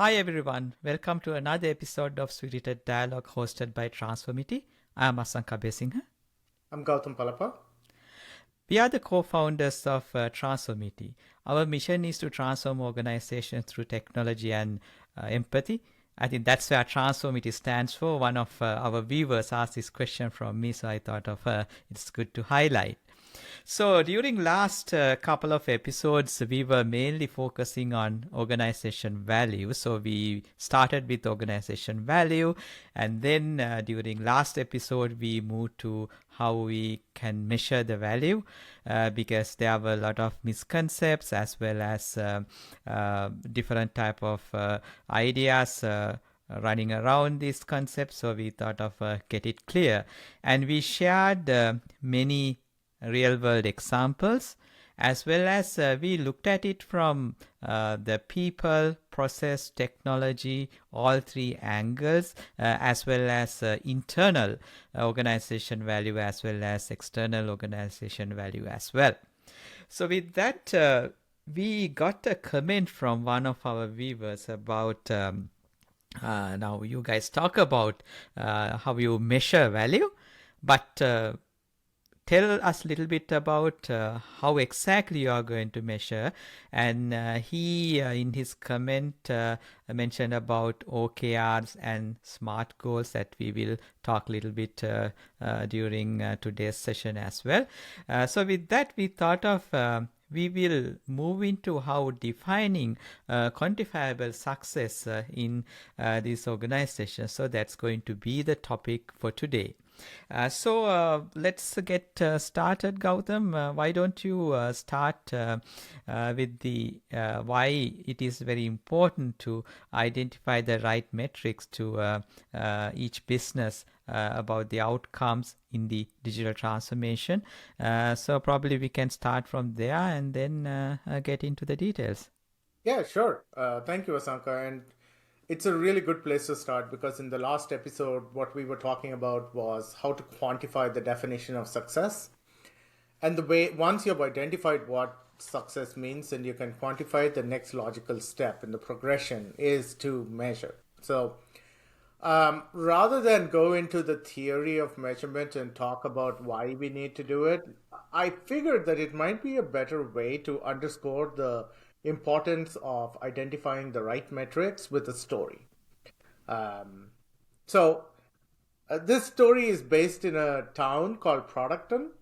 Hi everyone, welcome to another episode of Spirited Dialogue hosted by Transformity. I am Asanka. I'm Gautham Palapa. We are the co-founders of Transformity. Our mission is to transform organizations through technology and empathy. I think that's where Transformity stands for. One of our viewers asked this question from me, so I thought of it's good to highlight. So during last couple of episodes, we were mainly focusing on organization value. So we started with organization value, and then during last episode, we moved to how we can measure the value because there were a lot of misconceptions as well as different type of ideas running around this concept. So we thought of get it clear, and we shared many real world examples, as well as we looked at it from the people, process, technology, all three angles, as well as internal organization value as well as external organization value as well. So with that, we got a comment from one of our viewers about now you guys talk about how you measure value, but tell us a little bit about how exactly you are going to measure. And he, in his comment, mentioned about OKRs and SMART goals that we will talk a little bit during today's session as well. So with that, we thought of we will move into how defining quantifiable success in this organization. So that's going to be the topic for today. So let's get started, Gautam. Why don't you start with the why it is very important to identify the right metrics to each business about the outcomes in the digital transformation. So probably we can start from there and then get into the details. Yeah, sure. Thank you, Asanka. And it's a really good place to start because in the last episode, what we were talking about was how to quantify the definition of success. And the way, once you've identified what success means and you can quantify it, the next logical step in the progression is to measure. So rather than go into the theory of measurement and talk about why we need to do it, I figured that it might be a better way to underscore the importance of identifying the right metrics with a story. Um, so, this story is based in a town called Producton,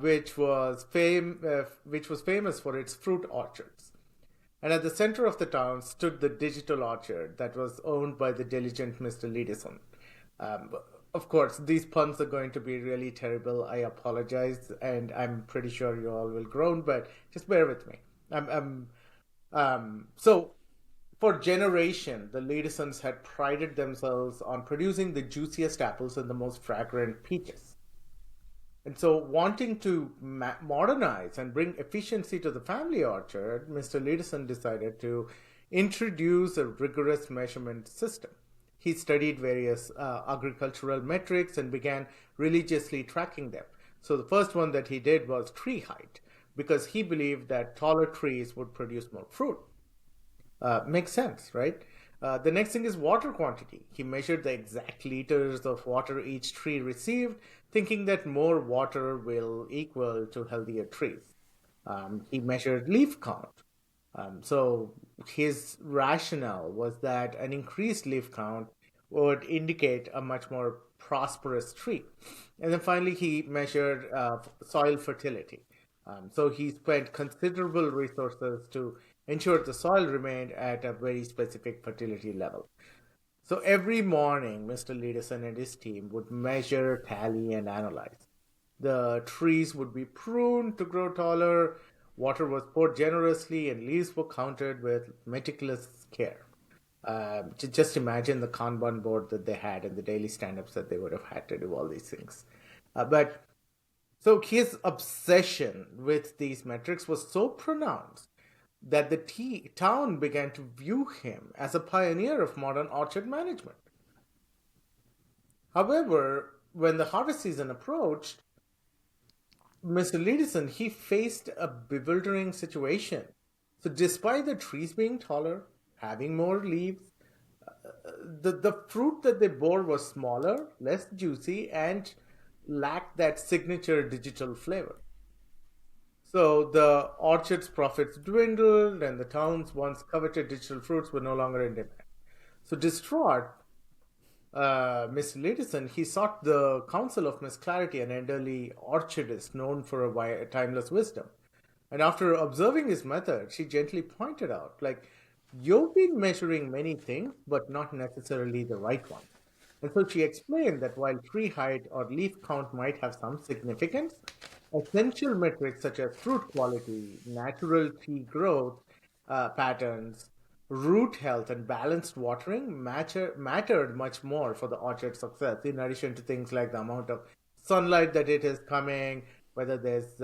which was famous for its fruit orchards. And at the center of the town stood the digital orchard that was owned by the diligent Mr. Leedison. Um, of course, these puns are going to be really terrible. I apologize, and I'm pretty sure you all will groan, but just bear with me. So, for generation, the Leedisons had prided themselves on producing the juiciest apples and the most fragrant peaches. And so, wanting to modernize and bring efficiency to the family orchard, Mr. Leedison decided to introduce a rigorous measurement system. He studied various agricultural metrics and began religiously tracking them. So, the first one that he did was tree height, because he believed that taller trees would produce more fruit. Makes sense, right? The next thing is water quantity. He measured the exact liters of water each tree received, thinking that more water will equal to healthier trees. He measured leaf count. So his rationale was that an increased leaf count would indicate a much more prosperous tree. And then finally, he measured soil fertility. So he spent considerable resources to ensure the soil remained at a very specific fertility level. So every morning, Mr. Leedison and his team would measure, tally, and analyze. The trees would be pruned to grow taller, water was poured generously, and leaves were counted with meticulous care. Just imagine the Kanban board that they had and the daily stand ups that they would have had to do all these things. But so his obsession with these metrics was so pronounced that the town began to view him as a pioneer of modern orchard management. However, when the harvest season approached, Mr. Leedison, he faced a bewildering situation. So despite the trees being taller, having more leaves. The fruit that they bore was smaller, less juicy, and lacked that signature digital flavor. So the orchard's profits dwindled, and the town's once coveted digital fruits were no longer in demand. So distraught, Miss Ladison, he sought the counsel of Miss Clarity, an elderly orchardist known for a timeless wisdom. And after observing his method, she gently pointed out, like, you've been measuring many things, but not necessarily the right ones. And so she explained that while tree height or leaf count might have some significance, essential metrics such as fruit quality, natural tree growth patterns, root health, and balanced watering mattered much more for the orchard success, in addition to things like the amount of sunlight that it is coming, whether there's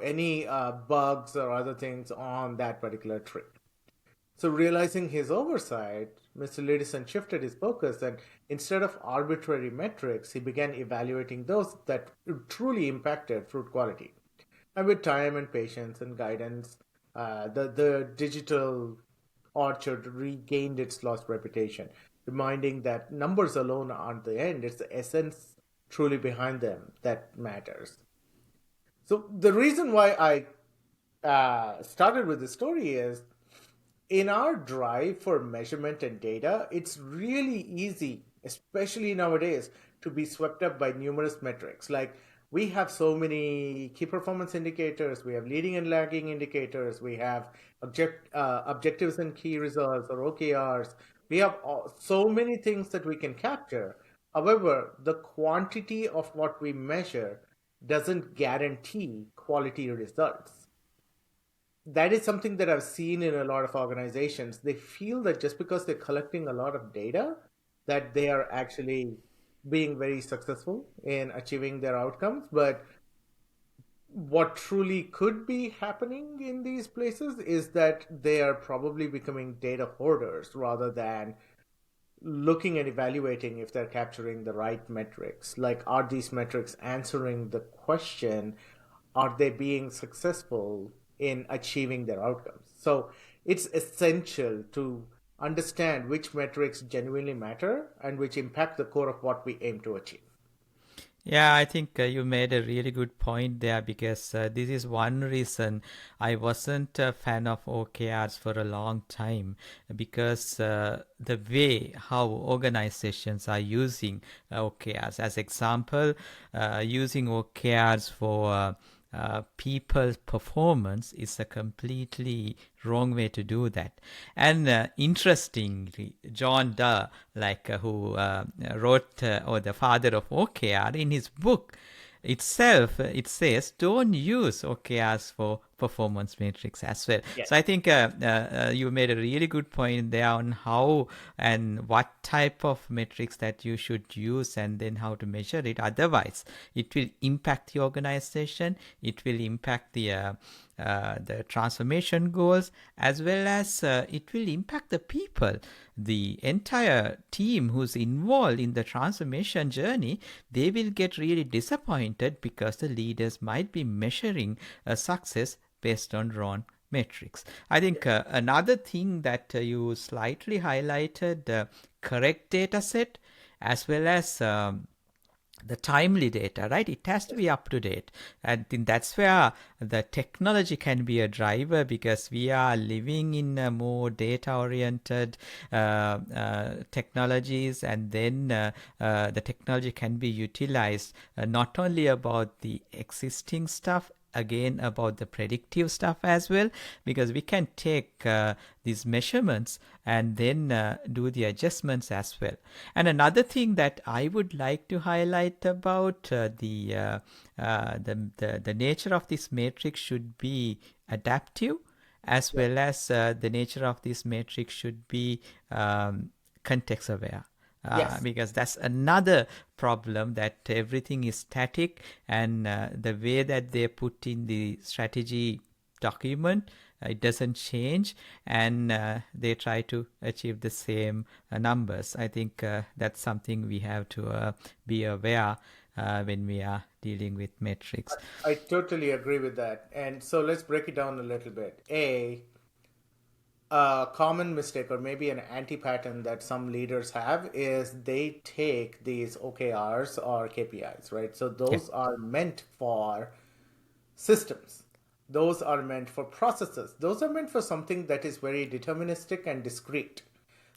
any bugs or other things on that particular tree. So, realizing his oversight, Mr. Lidison shifted his focus, and instead of arbitrary metrics, he began evaluating those that truly impacted fruit quality. And with time and patience and guidance, the digital orchard regained its lost reputation, reminding that numbers alone aren't the end, it's the essence truly behind them that matters. So, the reason why I started with this story is in our drive for measurement and data, it's really easy, especially nowadays, to be swept up by numerous metrics. Like we have so many key performance indicators, we have leading and lagging indicators, we have objectives and key results or OKRs. We have so many things that we can capture. However, the quantity of what we measure doesn't guarantee quality results. That is something that I've seen in a lot of organizations. They feel that just because they're collecting a lot of data, that they are actually being very successful in achieving their outcomes. But what truly could be happening in these places is that they are probably becoming data hoarders rather than looking and evaluating if they're capturing the right metrics. Like, are these metrics answering the question? Are they being successful in achieving their outcomes? So it's essential to understand which metrics genuinely matter and which impact the core of what we aim to achieve. Yeah, I think you made a really good point there because this is one reason I wasn't a fan of OKRs for a long time because the way how organizations are using OKRs, as example, using OKRs for people's performance is a completely wrong way to do that. And interestingly, John Doe, who wrote or the father of OKR, in his book itself, it says don't use OKRs for performance matrix as well. Yes. So I think you made a really good point there on how and what type of metrics that you should use and then how to measure it. Otherwise, it will impact the organization, it will impact the transformation goals, as well as it will impact the people, the entire team who's involved in the transformation journey. They will get really disappointed because the leaders might be measuring a success based on wrong metrics. I think another thing that you slightly highlighted, correct data set as well as the timely data, right? It has to be up to date. And I think that's where the technology can be a driver because we are living in a more data oriented technologies, and then the technology can be utilized not only about the existing stuff, again about the predictive stuff as well, because we can take these measurements and then do the adjustments as well. And another thing that I would like to highlight about the nature of this matrix should be adaptive, as well as the nature of this matrix should be context aware. Yes. Because that's another problem, that everything is static, and the way that they put in the strategy document, it doesn't change, and they try to achieve the same numbers. I think that's something we have to be aware when we are dealing with metrics. I totally agree with that. And so let's break it down a little bit. A, a common mistake or maybe an anti-pattern that some leaders have is they take these OKRs or KPIs, right? So Yeah. those are meant for systems. Those are meant for processes. Those are meant for something that is very deterministic and discrete.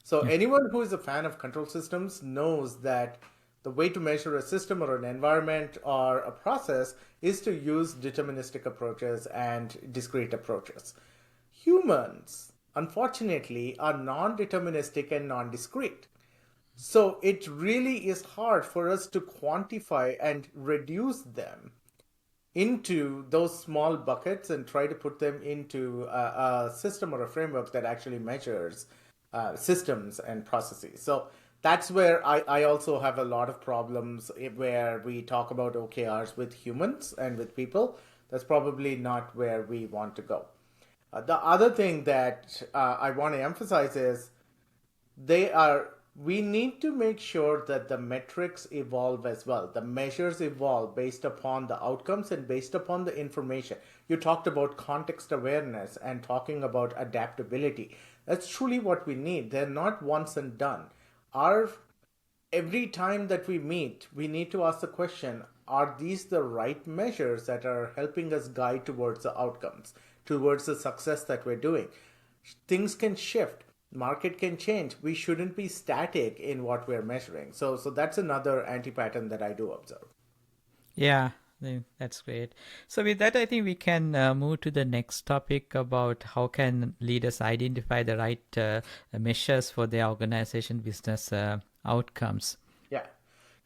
So Yeah. anyone who is a fan of control systems knows that the way to measure a system or an environment or a process is to use deterministic approaches and discrete approaches. Humans, unfortunately, are non-deterministic and non-discrete. So it really is hard for us to quantify and reduce them into those small buckets and try to put them into a system or a framework that actually measures systems and processes. So that's where I also have a lot of problems where we talk about OKRs with humans and with people. That's probably not where we want to go. The other thing that I want to emphasize is they are we need to make sure that the metrics evolve as well. The measures evolve based upon the outcomes and based upon the information. You talked about context awareness and talking about adaptability. That's truly what we need. They're not once and done. Our Every time that we meet, we need to ask the question, are these the right measures that are helping us guide towards the outcomes, towards the success that we're doing? Things can shift, market can change. We shouldn't be static in what we're measuring. So that's another anti-pattern that I do observe. Yeah, that's great. So with that, I think we can move to the next topic about how can leaders identify the right measures for their organization business outcomes. Yeah.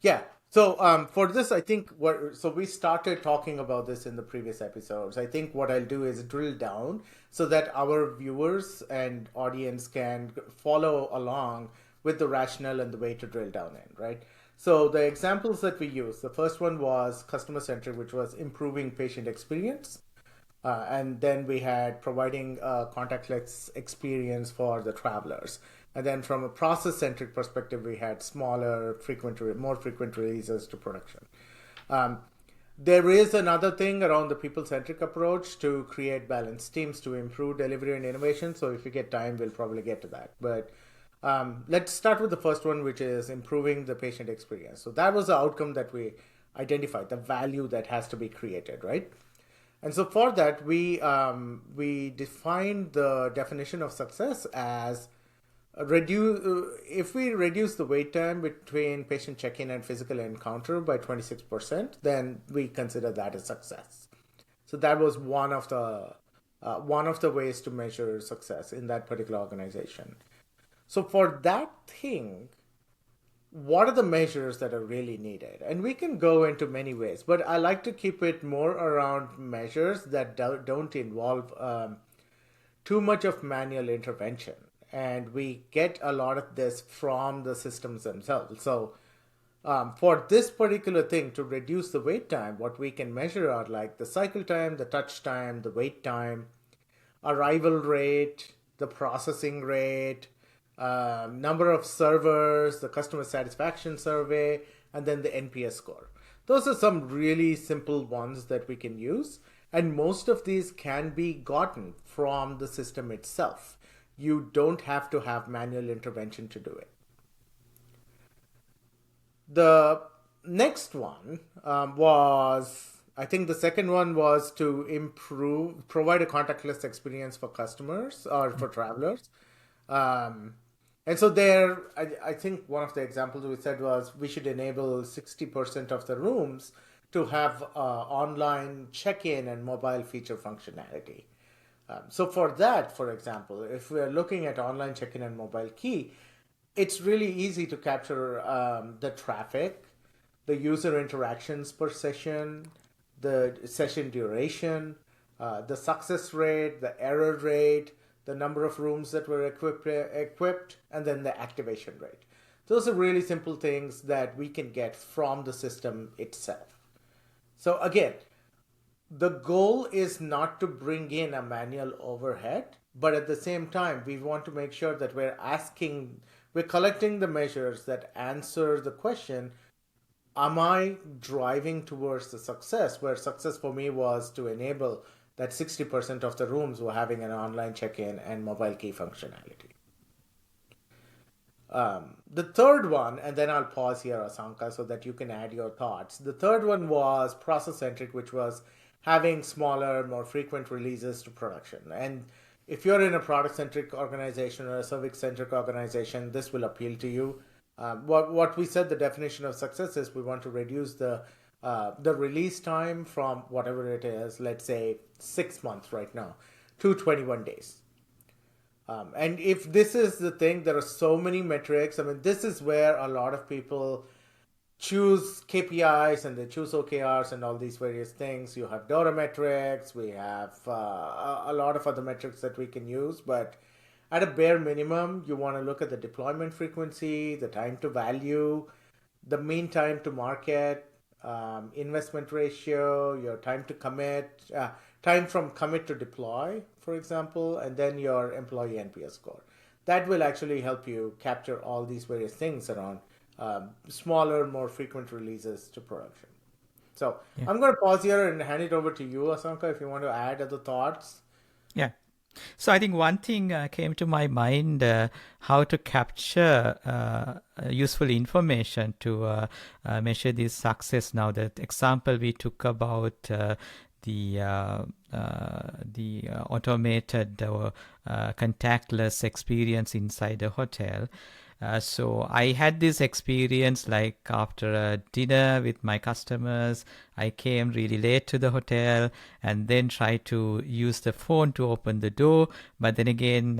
Yeah. So for this, I think we started talking about this in the previous episodes. I think what I'll do is drill down so that our viewers and audience can follow along with the rationale and the way to drill down in, right? So the examples that we use, the first one was customer centric, which was improving patient experience. And then we had providing a contactless experience for the travelers. And then from a process-centric perspective, we had more frequent releases to production. Um, there is another thing around the people-centric approach to create balanced teams to improve delivery and innovation. So if we get time, we'll probably get to that. But let's start with the first one, which is improving the patient experience. So that was the outcome that we identified, the value that has to be created, right? And so for that, we defined the definition of success as if we reduce the wait time between patient check-in and physical encounter by 26%, then we consider that a success. So that was one of the ways to measure success in that particular organization. So for that thing, what are the measures that are really needed? And we can go into many ways, but I like to keep it more around measures that don't involve too much of manual intervention. And we get a lot of this from the systems themselves. So for this particular thing to reduce the wait time, what we can measure are like the cycle time, the touch time, the wait time, arrival rate, the processing rate, number of servers, the customer satisfaction survey, and then the NPS score. Those are some really simple ones that we can use. And most of these can be gotten from the system itself. You don't have to have manual intervention to do it. The next one I think the second one was to provide a contactless experience for customers or for travelers. Um, and so I think one of the examples we said was we should enable 60% of the rooms to have online check-in and mobile feature functionality. So for that, for example, if we're looking at online check-in and mobile key, it's really easy to capture the traffic, the user interactions per session, the session duration, the success rate, the error rate, the number of rooms that were equipped, and then the activation rate. Those are really simple things that we can get from the system itself. So again, the goal is not to bring in a manual overhead, but at the same time, we want to make sure that we're collecting the measures that answer the question, am I driving towards the success? Where success for me was to enable that 60% of the rooms were having an online check-in and mobile key functionality. The third one, and then I'll pause here, Asanka, so that you can add your thoughts. The third one was process-centric, which was having smaller, more frequent releases to production. And if you're in a product-centric organization or a service-centric organization, this will appeal to you. What we said the definition of success is we want to reduce the release time from whatever it is, let's say 6 months right now, to 21 days. And if this is the thing, there are so many metrics. I mean, this is where a lot of people choose KPIs and they choose OKRs and all these various things. You have DORA metrics, we have a lot of other metrics that we can use, but at a bare minimum, you want to look at the deployment frequency, the time to value, the mean time to market, investment ratio, your time to commit, time from commit to deploy, for example, and then your employee NPS score. That will actually help you capture all these various things around smaller, more frequent releases to production. So Yeah. I'm going to pause here and hand it over to you, Asanka, if you want to add other thoughts. Yeah. So I think one thing came to my mind, how to capture useful information to measure this success. Now, that example we took about the automated or contactless experience inside a hotel. So I had this experience like after a dinner with my customers. I came really late to the hotel and then tried to use the phone to open the door. But then again,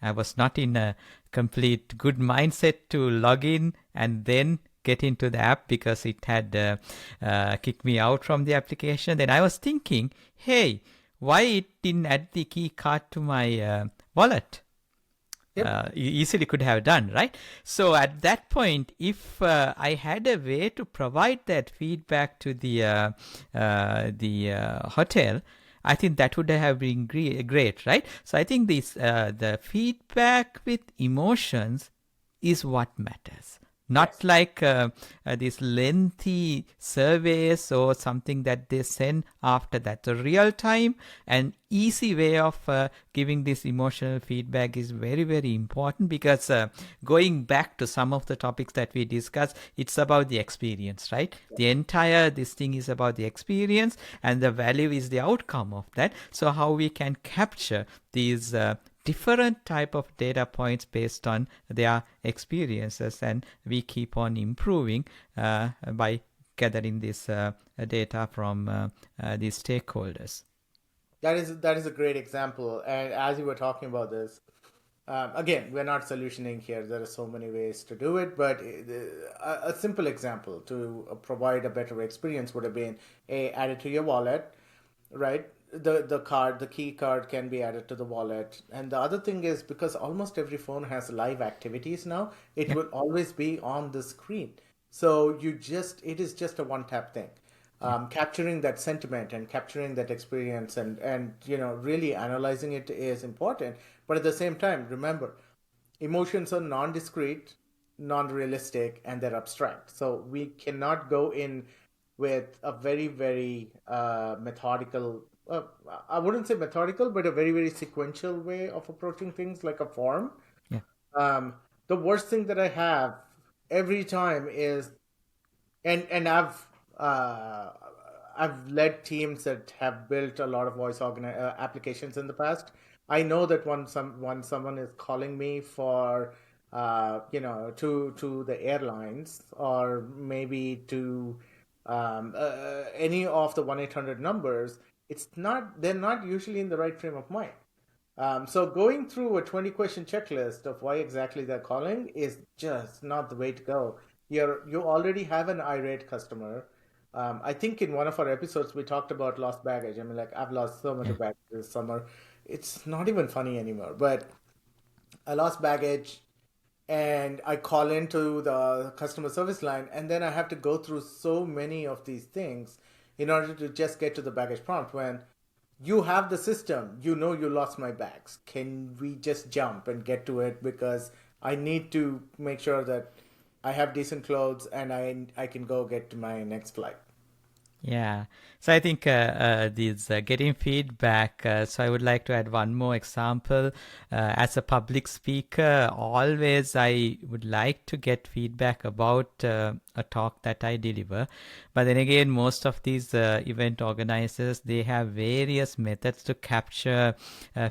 I was not in a complete good mindset to log in and then get into the app because it had kicked me out from the application. Then I was thinking, hey, why it didn't add the key card to my wallet? Easily could have done, right? So at that point, if I had a way to provide that feedback to the hotel, I think that would have been great, right? So I think this the feedback with emotions is what matters. Not like these lengthy surveys or something that they send after that. The real time and easy way of giving this emotional feedback is very, very important because going back to some of the topics that we discussed, it's about the experience, right? The entire this thing is about the experience and the value is the outcome of that. So how we can capture these different type of data points based on their experiences, and we keep on improving by gathering this data from these stakeholders. That is a great example. And as you were talking about this, again, we're not solutioning here. There are so many ways to do it, but a simple example to provide a better experience would have been added to your wallet, right? The key card can be added to the wallet. And the other thing is, because almost every phone has live activities now, it will always be on the screen. So it is just a one tap thing. Capturing that sentiment and capturing that experience and really analyzing it is important. But at the same time, remember, emotions are non-discrete, non-realistic, and they're abstract. So we cannot go in with a very, very methodical, I wouldn't say methodical, but a very, very sequential way of approaching things like a form. Yeah. The worst thing that I have every time is, and I've led teams that have built a lot of voice applications in the past. I know that when someone is calling me for to the airlines or maybe to any of the 1-800 numbers, they're not usually in the right frame of mind. So going through a 20-question checklist of why exactly they're calling is just not the way to go. You already have an irate customer. I think in one of our episodes we talked about lost baggage. I mean, like, I've lost so much of baggage this summer. It's not even funny anymore. But I lost baggage and I call into the customer service line, and then I have to go through so many of these things in order to just get to the baggage prompt. When you have the system, you lost my bags. Can we just jump and get to it? Because I need to make sure that I have decent clothes and I can go get to my next flight. Yeah. So I think these getting feedback. So I would like to add one more example. As a public speaker, always I would like to get feedback about a talk that I deliver. But then again, most of these event organizers, they have various methods to capture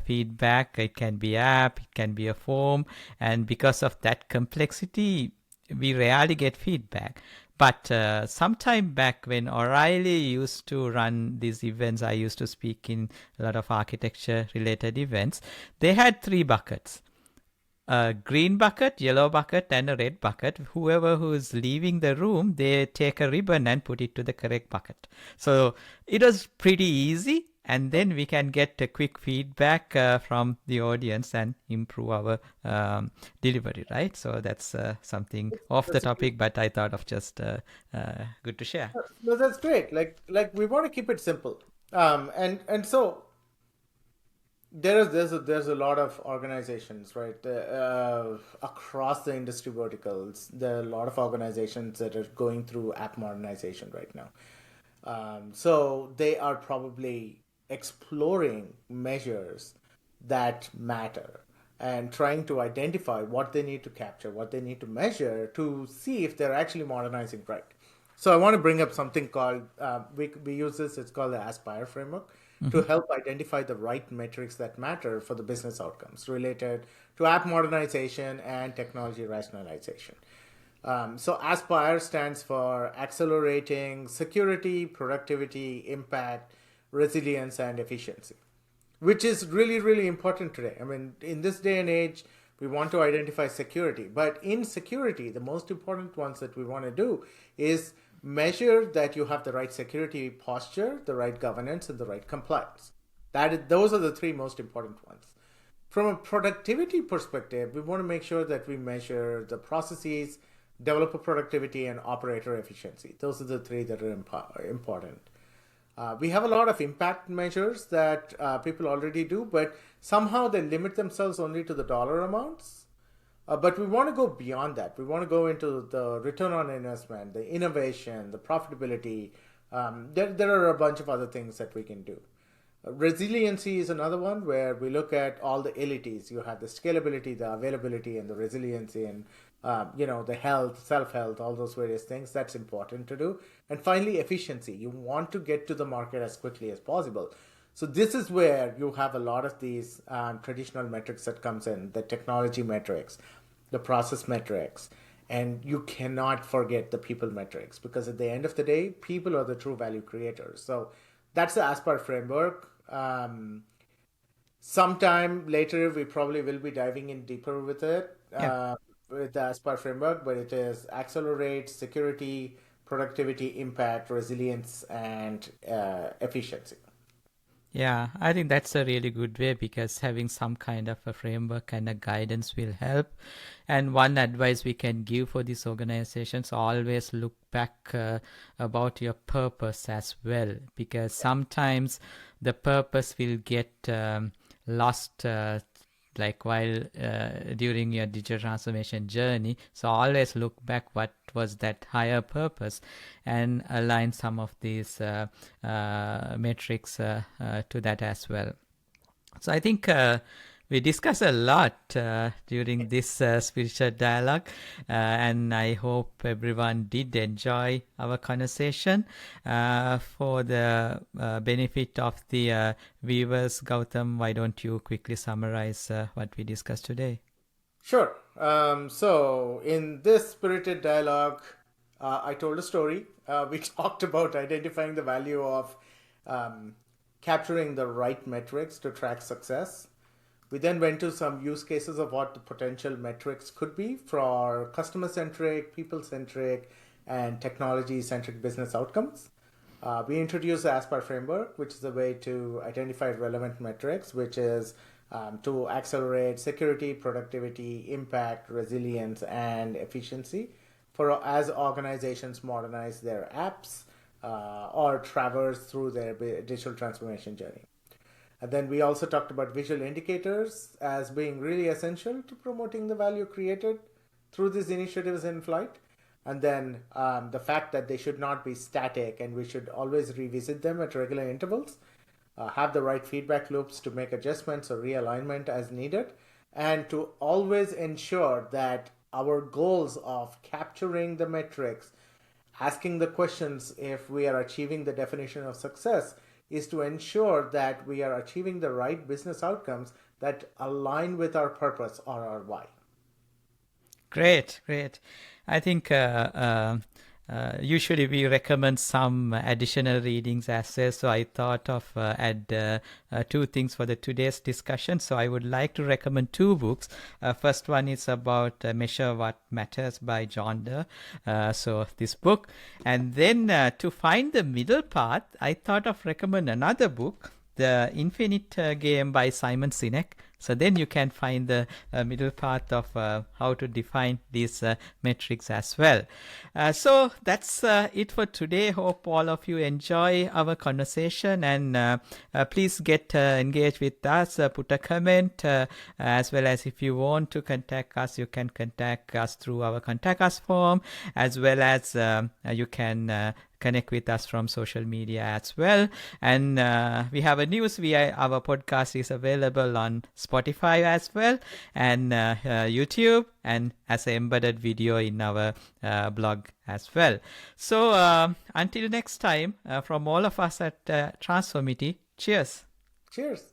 feedback. It can be app, it can be a form, and because of that complexity, we rarely get feedback. But some time back when O'Reilly used to run these events, I used to speak in a lot of architecture related events. They had three buckets: a green bucket, yellow bucket, and a red bucket. Whoever who is leaving the room, they take a ribbon and put it to the correct bucket. So it was pretty easy. And then we can get a quick feedback from the audience and improve our delivery, right? So that's something off the That's topic, but I thought of just good to share. no, that's great. Like we want to keep it simple. And so there's a lot of organizations, right, across the industry verticals. There are a lot of organizations that are going through app modernization right now. So they are probably exploring measures that matter and trying to identify what they need to capture, what they need to measure to see if they're actually modernizing right. So I want to bring up something called we use this. It's called the Aspire framework to help identify the right metrics that matter for the business outcomes related to app modernization and technology rationalization. So Aspire stands for accelerating security, productivity, impact, resilience, and efficiency, which is really, really important today. I mean, in this day and age, we want to identify security, but in security, the most important ones that we want to do is measure that you have the right security posture, the right governance, and the right compliance. Those are the three most important ones. From a productivity perspective, we want to make sure that we measure the processes, developer productivity, and operator efficiency. Those are the three that are important. We have a lot of impact measures that people already do, but somehow they limit themselves only to the dollar amounts. But we want to go beyond that. We want to go into the return on investment, the innovation, the profitability. There are a bunch of other things that we can do. Resiliency is another one where we look at all the LETs. You have the scalability, the availability, and the resiliency, and the health, self-health, all those various things. That's important to do. And finally, efficiency. You want to get to the market as quickly as possible. So this is where you have a lot of these traditional metrics that comes in, the technology metrics, the process metrics, and you cannot forget the people metrics because at the end of the day, people are the true value creators. So that's the Aspire framework. Sometime later, we probably will be diving in deeper with it, Yeah. with the Aspire framework, but it is accelerate, security, productivity, impact, resilience, and efficiency. Yeah, I think that's a really good way because having some kind of a framework and a guidance will help. And one advice we can give for these organizations, always look back about your purpose as well, because sometimes the purpose will get lost like while during your digital transformation journey. So always look back what was that higher purpose and align some of these metrics to that as well. So I think we discussed a lot during this spiritual dialogue, and I hope everyone did enjoy our conversation. For the benefit of the viewers, Gautam, why don't you quickly summarize what we discussed today? Sure. So, in this spirited dialogue, I told a story. We talked about identifying the value of um, capturing the right metrics to track success. We then went to some use cases of what the potential metrics could be for customer centric, people centric, and technology centric business outcomes. We introduced the Aspire framework, which is a way to identify relevant metrics, which is to accelerate security, productivity, impact, resilience, and efficiency for as organizations modernize their apps or traverse through their digital transformation journey. And then we also talked about visual indicators as being really essential to promoting the value created through these initiatives in flight. And then the fact that they should not be static and we should always revisit them at regular intervals, have the right feedback loops to make adjustments or realignment as needed, and to always ensure that our goals of capturing the metrics, asking the questions if we are achieving the definition of success, is to ensure that we are achieving the right business outcomes that align with our purpose or our why. Great, great. I think usually we recommend some additional readings as well. So I thought of add two things for the today's discussion. So I would like to recommend two books. First one is about Measure What Matters by John Doerr. So this book. And then to find the middle path, I thought of recommend another book, The Infinite Game by Simon Sinek. So then you can find the middle path of how to define these metrics as well. So that's it for today. Hope all of you enjoy our conversation, and please get engaged with us. Put a comment, as well as if you want to contact us, you can contact us through our contact us form, as well as you can connect with us from social media as well. And we have a news via our podcast is available on Spotify as well, and YouTube, and as an embedded video in our blog as well. So until next time, from all of us at Transformity, cheers. Cheers.